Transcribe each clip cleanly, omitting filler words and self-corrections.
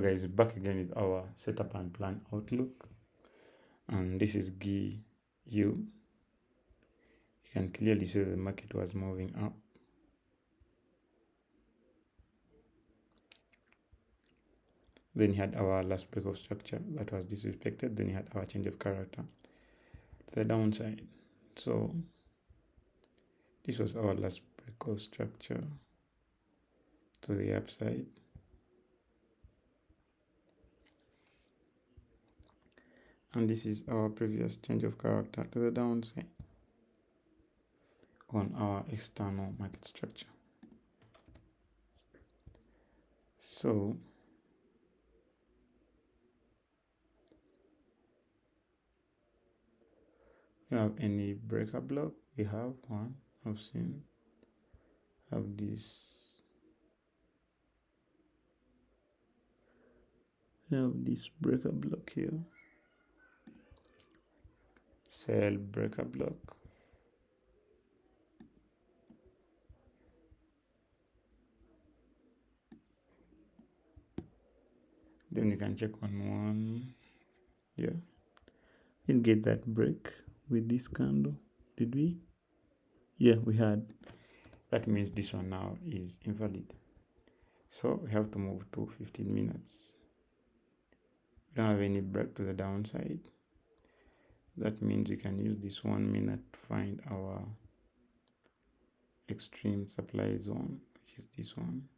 Guys, back again with our setup and plan outlook, and this is GU. You can clearly see the market was moving up. Then you had our last break of structure that was disrespected. Then you had our change of character to the downside. So this was our last break of structure to the upside. And this is our previous change of character to the downside on our external market structure. So we have any breaker block? We have one. I've seen. Have this. We have this breaker block here. Sell breaker block. Then you can check on one. Yeah. Didn't get that break with this candle, did we? Yeah, we had. That means this one now is invalid. So we have to move to 15 minutes. We don't have any break to the downside. That means we can use this 1 minute to find our extreme supply zone, which is this one.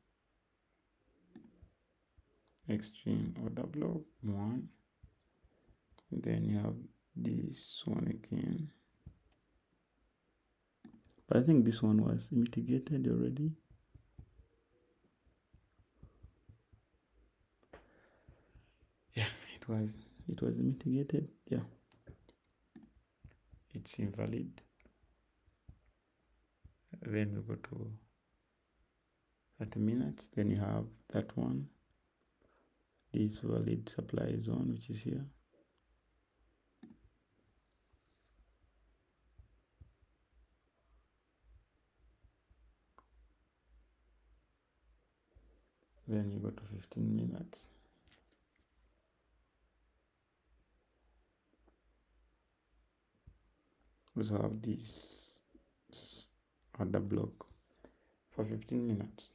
Extreme order block 1. Then you have this one again. But I think this one was mitigated already. Yeah, it was mitigated. Yeah, it's invalid. Then we go to 30 minutes. Then you have that one, this valid supply zone, which is here. Then you go to 15 minutes. We also have this order block for 15 minutes.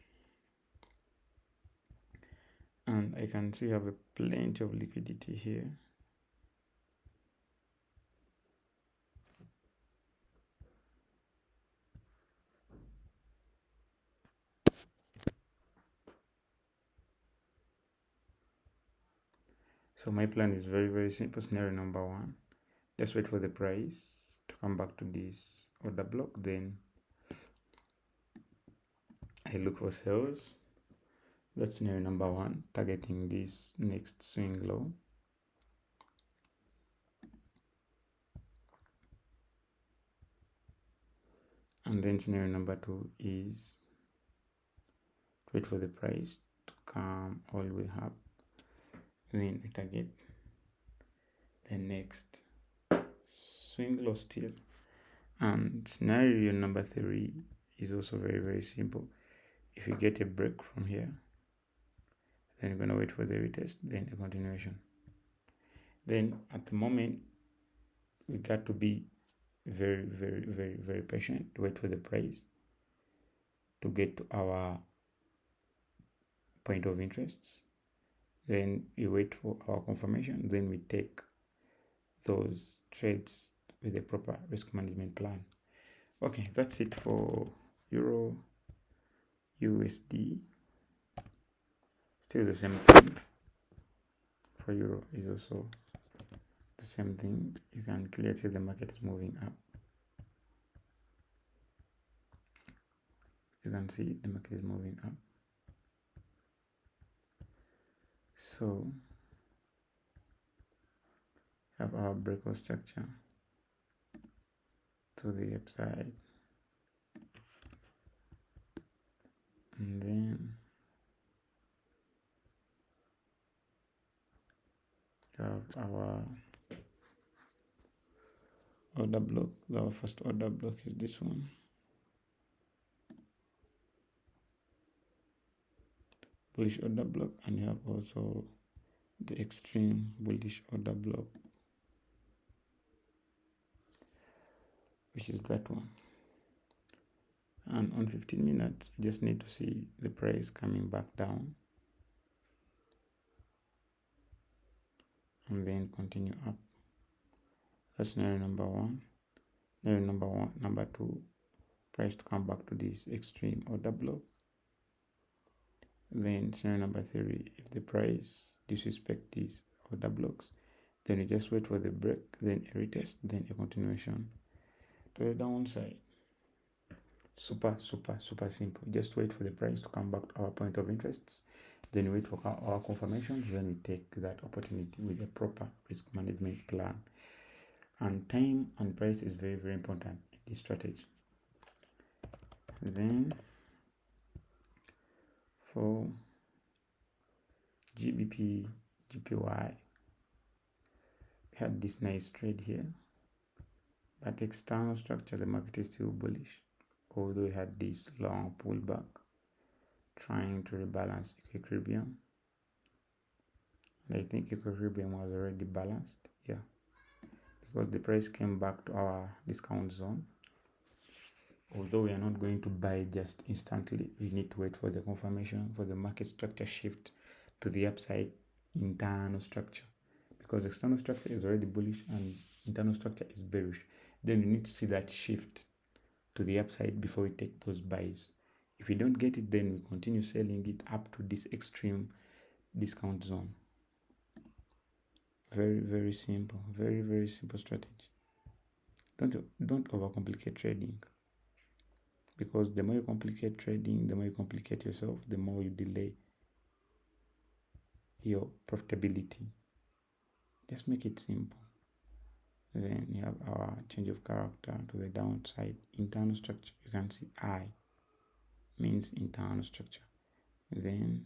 And I can see we have plenty of liquidity here. So my plan is very, very simple. Scenario number 1, let's wait for the price to come back to this order block. Then I look for sales. That's scenario number 1, targeting this next swing low. And then scenario number 2 is wait for the price to come all the way up. Then we target the next swing low still. And scenario number 3 is also very, very simple. If you get a break from here, then you're going to wait for the retest, then a continuation. Then at the moment, we got to be very, very, very, very patient to wait for the price to get to our point of interest. Then we wait for our confirmation. Then we take those trades with a proper risk management plan. Okay, that's it for Euro USD. Still the same thing. For Euro is also the same thing. You can clearly see the market is moving up. You can see the market is moving up. So have our breakout structure to the upside, and then have our order block. Our first order block is this one. bullish order block, and you have also the extreme bullish order block, which is that one. And on 15 minutes, you just need to see the price coming back down and then continue up. That's scenario number one. Number two, price to come back to this extreme order block. Then scenario number three, if the price disrespect these order blocks, then you just wait for the break, then a retest, then a continuation to the downside. Super simple. Just wait for the price to come back to our point of interest, then wait for our confirmations, then we take that opportunity with a proper risk management plan. And time and price is very important in this strategy. Then for GBP, GPY, we had this nice trade here, but external structure, the market is still bullish, although we had this long pullback trying to rebalance equilibrium. And I think equilibrium was already balanced, yeah, because the price came back to our discount zone. Although we are not going to buy just instantly, we need to wait for the confirmation for the market structure shift to the upside internal structure, because external structure is already bullish and internal structure is bearish. Then we need to see that shift to the upside before we take those buys. If we don't get it, then we continue selling it up to this extreme discount zone. Very simple, very simple strategy. Don't overcomplicate trading, because the more you complicate trading, the more you complicate yourself, the more you delay your profitability. Just make it simple. Then you have our change of character to the downside, internal structure. You can see I means internal structure. Then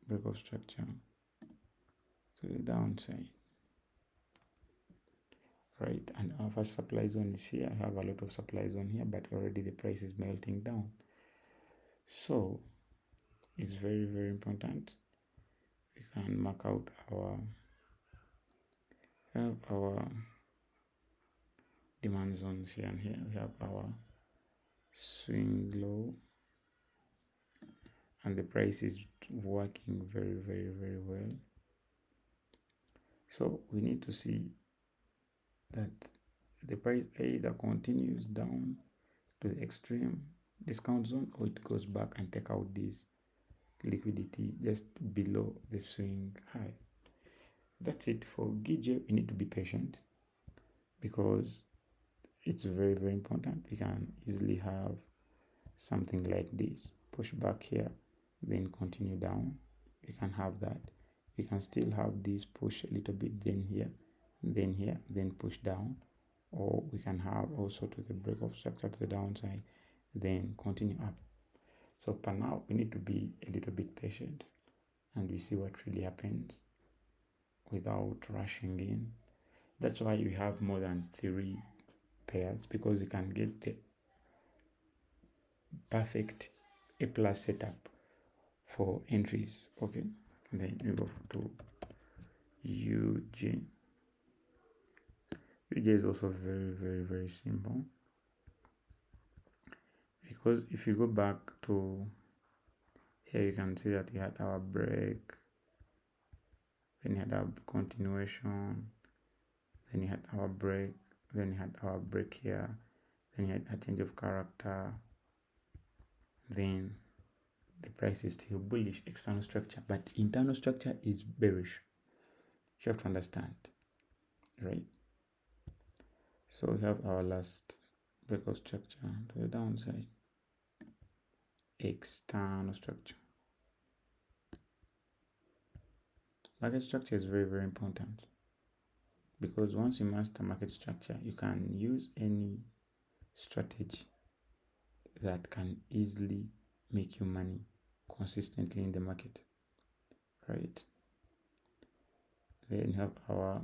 break of structure to the downside. Right, and our first supply zone is here. I have a lot of supply zone here, but already the price is melting down. So it's very important. We can mark out our demand zones here, and here we have our swing low, and the price is working very well. So we need to see that the price either continues down to the extreme discount zone, or it goes back and take out this liquidity just below the swing high. That's it for GJ. We need to be patient, because it's very important. We can easily have something like this, push back here, then continue down. We can have that. We can still have this push a little bit, then here, then push down. Or we can have also to the break of structure to the downside, then continue up. So for now, we need to be a little bit patient, and we see what really happens without rushing in. That's why we have more than 3 pairs, because we can get the perfect A+ setup for entries. Okay, and then we go to UJ. UJ is also very simple, because if you go back to here, you can see that we had our break, then you had our continuation, then you had our break, then you had our break here, then you had a change of character, then the price is still bullish, external structure, but internal structure is bearish. You have to understand, right? So we have our last break of structure to the downside, external structure. Market structure is very important, because once you master market structure, you can use any strategy that can easily make you money consistently in the market, right? Then you have our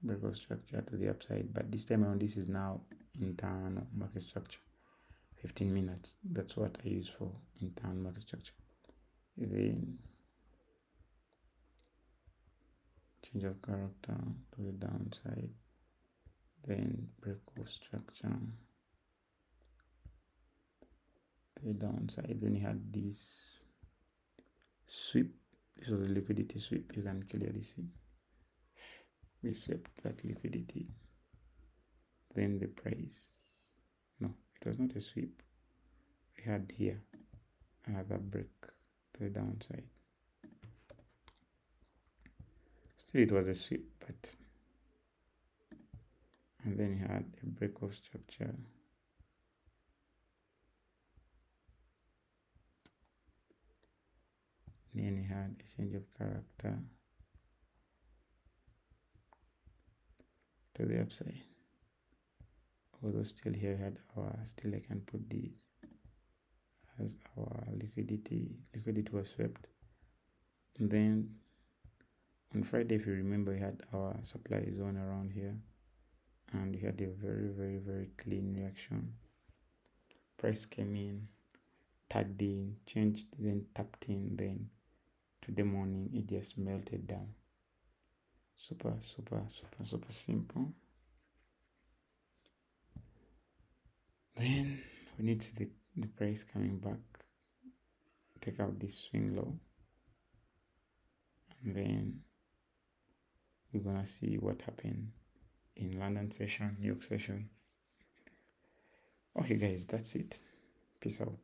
break of structure to the upside, but this time around, this is now internal market structure. 15 minutes. That's what I use for in-town market structure. Then change of character to the downside, then break of structure to the downside. Then you had this sweep. This was a liquidity sweep, you can clearly see. We swept that liquidity. Then the price, no, it was not a sweep. We had here another break to the downside. Still it was a sweep, but and then you had a break of structure. Then we had a change of character to the upside. Although still here we had our, still I can put this as our liquidity. Liquidity was swept. And then on Friday, if you remember, we had our supply zone around here. And we had a very, very, very clean reaction. Price came in, tagged in, changed, then tapped in, then today morning it just melted down. Super simple. Then we need to see the price coming back, take out this swing low, and then we're gonna see what happened in London session, New York session. Okay guys, that's it. Peace out.